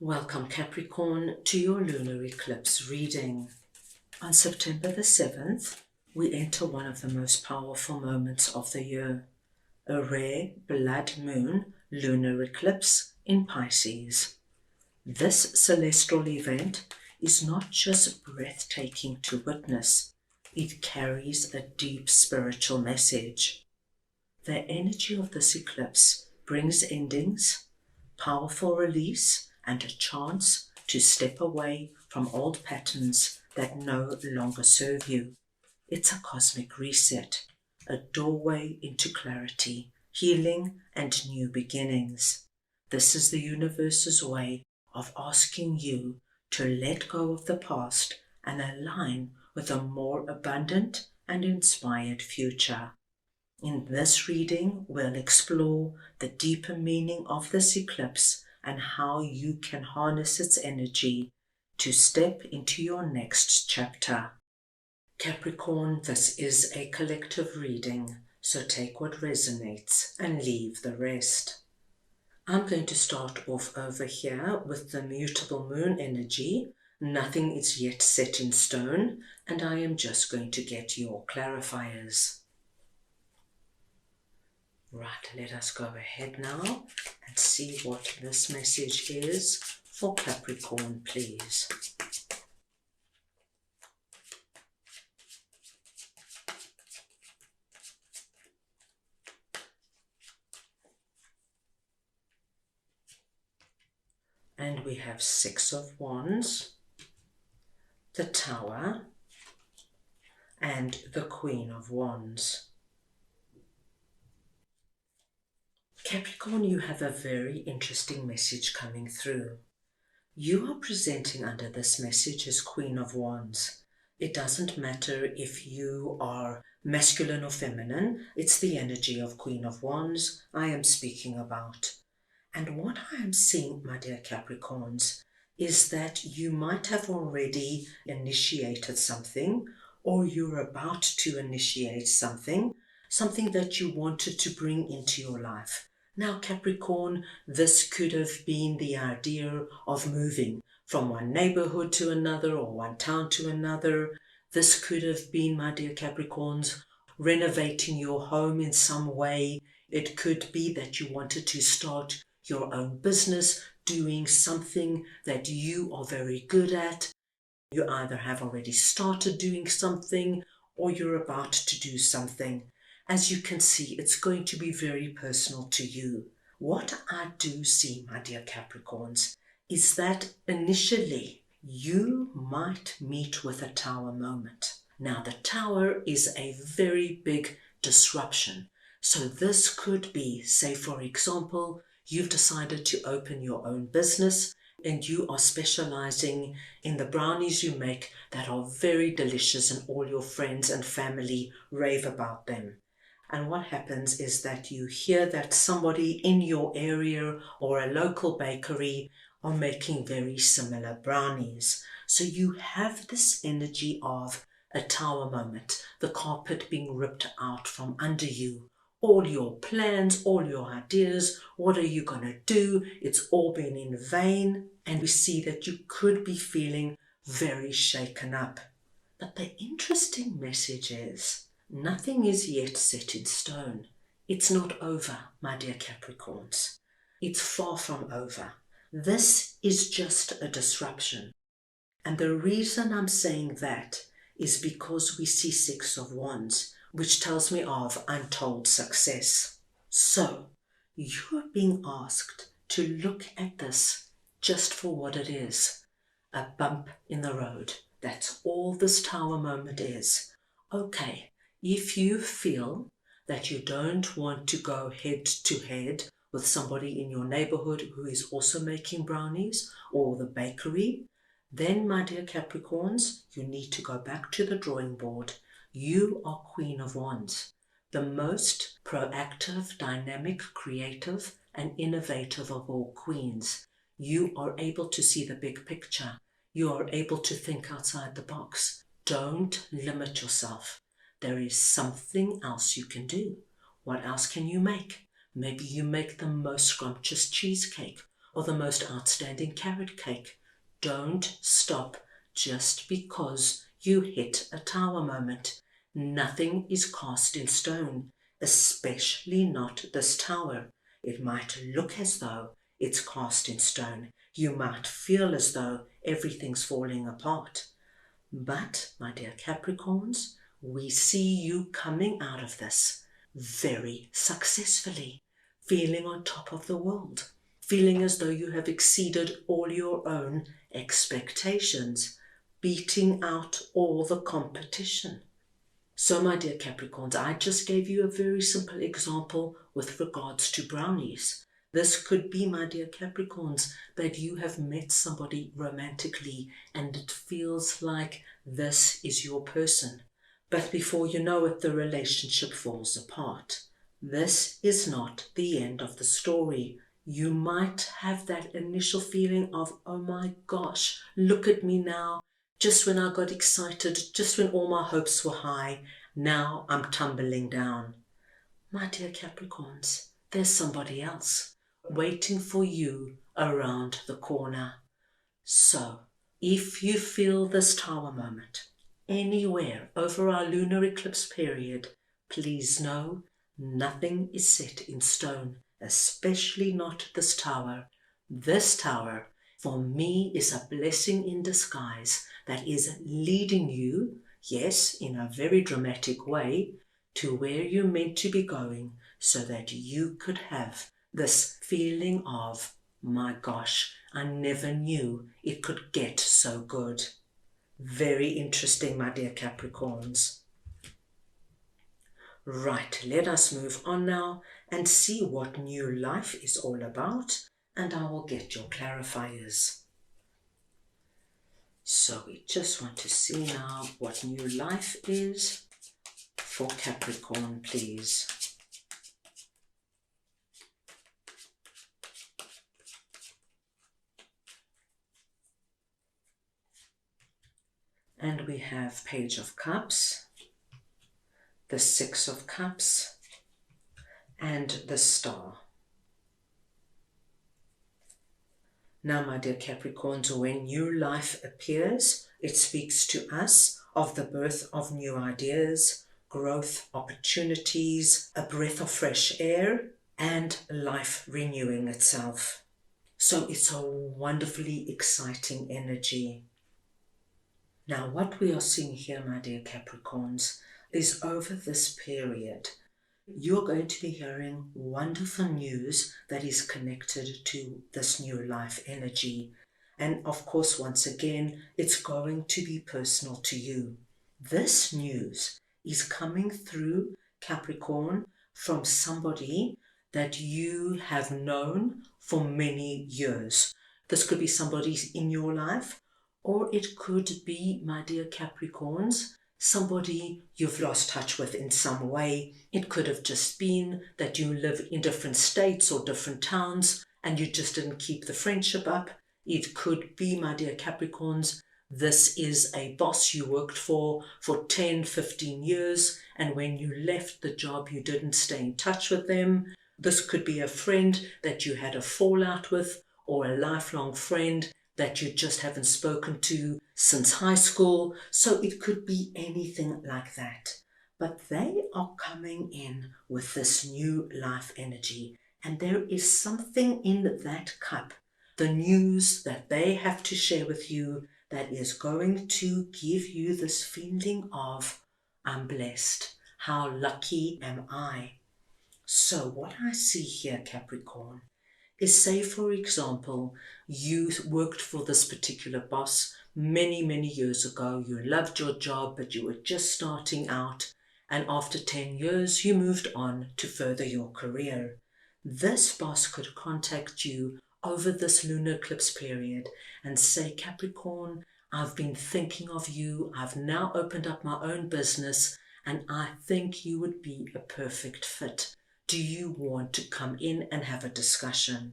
Welcome Capricorn to your lunar eclipse reading. On September the 7th, we enter one of the most powerful moments of the year, a rare blood moon lunar eclipse in Pisces. This celestial event is not just breathtaking to witness, it carries a deep spiritual message. The energy of this eclipse brings endings, powerful release, and a chance to step away from old patterns that no longer serve you. It's a cosmic reset, a doorway into clarity, healing, and new beginnings. This is the universe's way of asking you to let go of the past and align with a more abundant and inspired future. In this reading, we'll explore the deeper meaning of this eclipse and how you can harness its energy to step into your next chapter. Capricorn, this is a collective reading, so take what resonates and leave the rest. I'm going to start off over here with the mutable moon energy. Nothing is yet set in stone, and I am just going to get your clarifiers. Right, let us go ahead now and see what this message is for Capricorn, please. And we have Six of Wands, the Tower, and the Queen of Wands. Capricorn, you have a very interesting message coming through. You are presenting under this message as Queen of Wands. It doesn't matter if you are masculine or feminine, it's the energy of Queen of Wands I am speaking about. And what I am seeing, my dear Capricorns, is that you might have already initiated something, or you're about to initiate something that you wanted to bring into your life. Now, Capricorn, this could have been the idea of moving from one neighborhood to another or one town to another. This could have been, my dear Capricorns, renovating your home in some way. It could be that you wanted to start your own business, doing something that you are very good at. You either have already started doing something or you're about to do something. As you can see, it's going to be very personal to you. What I do see, my dear Capricorns, is that initially you might meet with a tower moment. Now, the tower is a very big disruption. So this could be, say for example, you've decided to open your own business and you are specializing in the brownies you make that are very delicious and all your friends and family rave about them. And what happens is that you hear that somebody in your area or a local bakery are making very similar brownies. So you have this energy of a tower moment, the carpet being ripped out from under you. All your plans, all your ideas, what are you going to do? It's all been in vain. And we see that you could be feeling very shaken up. But the interesting message is, nothing is yet set in stone. It's not over, my dear Capricorns. It's far from over. This is just a disruption. And the reason I'm saying that is because we see Six of Wands, which tells me of untold success. So, you are being asked to look at this just for what it is, a bump in the road. That's all this tower moment is. Okay, if you feel that you don't want to go head to head with somebody in your neighborhood who is also making brownies or the bakery, then, my dear Capricorns, you need to go back to the drawing board. You are Queen of Wands, the most proactive, dynamic, creative, and innovative of all queens. You are able to see the big picture. You are able to think outside the box. Don't limit yourself. There is something else you can do. What else can you make? Maybe you make the most scrumptious cheesecake, or the most outstanding carrot cake. Don't stop just because you hit a tower moment. Nothing is cast in stone, especially not this tower. It might look as though it's cast in stone. You might feel as though everything's falling apart. But, my dear Capricorns, we see you coming out of this very successfully, feeling on top of the world, feeling as though you have exceeded all your own expectations, beating out all the competition. So, my dear Capricorns, I just gave you a very simple example with regards to brownies. This could be, my dear Capricorns, that you have met somebody romantically and it feels like this is your person. But before you know it, the relationship falls apart. This is not the end of the story. You might have that initial feeling of, oh my gosh, look at me now. Just when I got excited, just when all my hopes were high, now I'm tumbling down. My dear Capricorns, there's somebody else waiting for you around the corner. So, if you feel this tower moment anywhere over our lunar eclipse period, please know nothing is set in stone, especially not this tower. This tower, for me, is a blessing in disguise that is leading you, yes, in a very dramatic way, to where you're meant to be going so that you could have this feeling of, my gosh, I never knew it could get so good. Very interesting, my dear Capricorns. Right, let us move on now and see what new life is all about, and I will get your clarifiers. So we just want to see now what new life is for Capricorn, please. And we have Page of Cups, the Six of Cups, and the Star. Now, my dear Capricorns, when new life appears, it speaks to us of the birth of new ideas, growth, opportunities, a breath of fresh air, and life renewing itself. So it's a wonderfully exciting energy. Now, what we are seeing here, my dear Capricorns, is over this period, you're going to be hearing wonderful news that is connected to this new life energy. And of course, once again, it's going to be personal to you. This news is coming through, Capricorn, from somebody that you have known for many years. This could be somebody in your life, or it could be, my dear Capricorns, somebody you've lost touch with in some way. It could have just been that you live in different states or different towns and you just didn't keep the friendship up. It could be, my dear Capricorns, this is a boss you worked for 10, 15 years, and when you left the job, you didn't stay in touch with them. This could be a friend that you had a fallout with, or a lifelong friend that you just haven't spoken to since high school. So it could be anything like that. But they are coming in with this new life energy, and there is something in that cup, the news that they have to share with you, that is going to give you this feeling of, I'm blessed. How lucky am I? So what I see here, Capricorn, is, say, for example, you worked for this particular boss many, many years ago. You loved your job, but you were just starting out. And after 10 years, you moved on to further your career. This boss could contact you over this lunar eclipse period and say, Capricorn, I've been thinking of you. I've now opened up my own business, and I think you would be a perfect fit. Do you want to come in and have a discussion?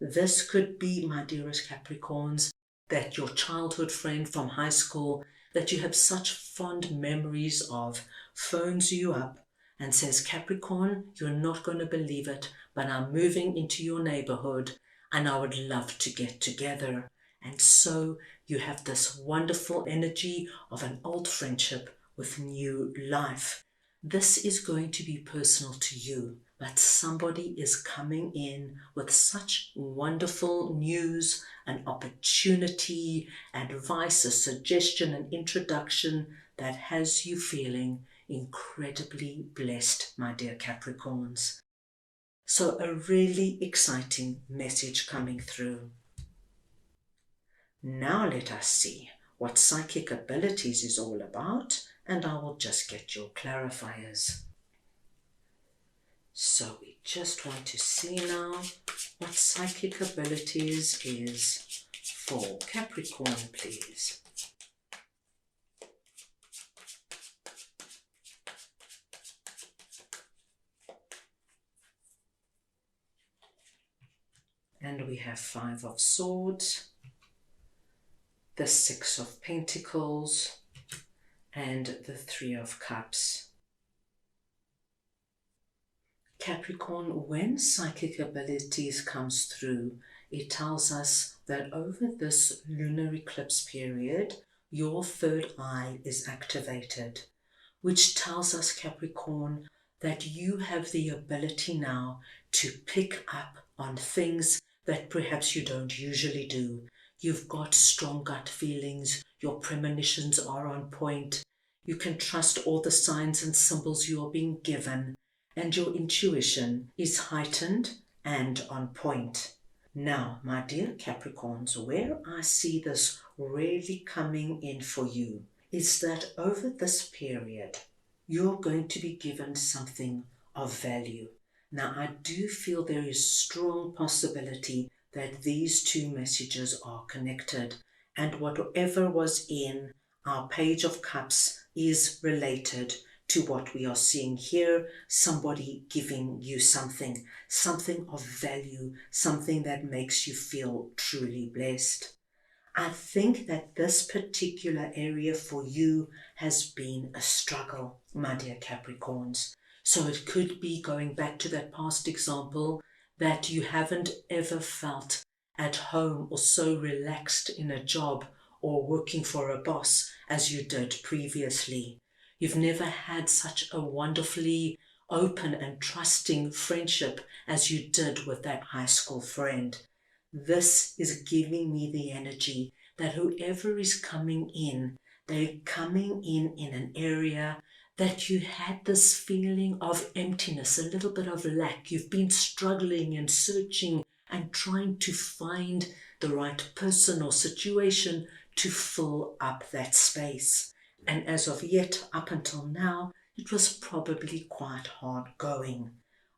This could be, my dearest Capricorns, that your childhood friend from high school that you have such fond memories of phones you up and says, Capricorn, you're not going to believe it, but I'm moving into your neighborhood. and I would love to get together. And so you have this wonderful energy of an old friendship with new life. This is going to be personal to you, but somebody is coming in with such wonderful news, an opportunity, advice, a suggestion, an introduction that has you feeling incredibly blessed, my dear Capricorns. So a really exciting message coming through. Now let us see what psychic abilities is all about, and I will just get your clarifiers. So we just want to see now what psychic abilities is for Capricorn, please. And we have 5 of Swords, the 6 of Pentacles, and the 3 of Cups. Capricorn, when psychic abilities comes through, it tells us that over this lunar eclipse period, your third eye is activated, which tells us, Capricorn, that you have the ability now to pick up on things that perhaps you don't usually do. You've got strong gut feelings, your premonitions are on point, you can trust all the signs and symbols you are being given, and your intuition is heightened and on point. Now, my dear Capricorns, where I see this really coming in for you is that over this period, you're going to be given something of value. Now, I do feel there is strong possibility that these two messages are connected, and whatever was in our Page of Cups is related to what we are seeing here, somebody giving you something of value, something that makes you feel truly blessed. I think that this particular area for you has been a struggle, my dear Capricorns. So it could be going back to that past example that you haven't ever felt at home or so relaxed in a job or working for a boss as you did previously. You've never had such a wonderfully open and trusting friendship as you did with that high school friend. This is giving me the energy that whoever is coming in, they're coming in an area that you had this feeling of emptiness, a little bit of lack. You've been struggling and searching and trying to find the right person or situation to fill up that space. And as of yet, up until now, it was probably quite hard going.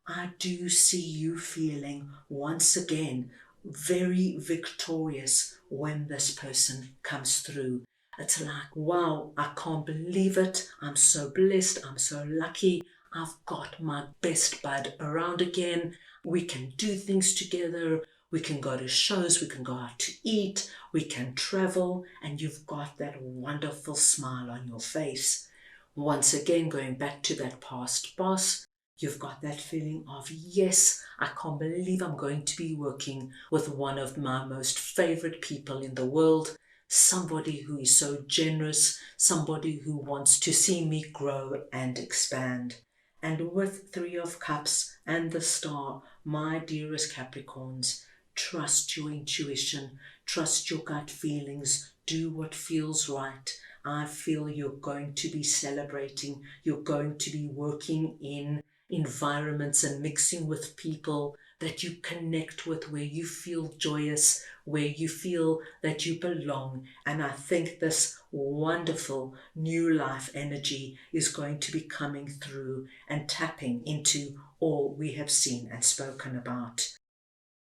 I do see you feeling once again very victorious when this person comes through. It's like, wow, I can't believe it. I'm so blessed. I'm so lucky. I've got my best bud around again. We can do things together. We can go to shows. We can go out to eat. We can travel. And you've got that wonderful smile on your face. Once again, going back to that past boss, you've got that feeling of, yes, I can't believe I'm going to be working with one of my most favorite people in the world, somebody who is so generous, somebody who wants to see me grow and expand. And with 3 of Cups and the Star, my dearest Capricorns, trust your intuition, trust your gut feelings, do what feels right. I feel you're going to be celebrating, you're going to be working in environments and mixing with people that you connect with, where you feel joyous, where you feel that you belong. And I think this wonderful new life energy is going to be coming through and tapping into all we have seen and spoken about.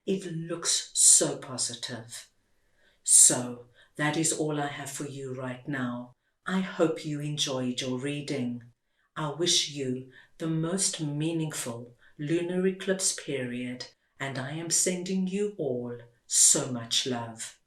It looks so positive. So that is all I have for you right now. I hope you enjoyed your reading. I wish you the most meaningful lunar eclipse period, and I am sending you all so much love.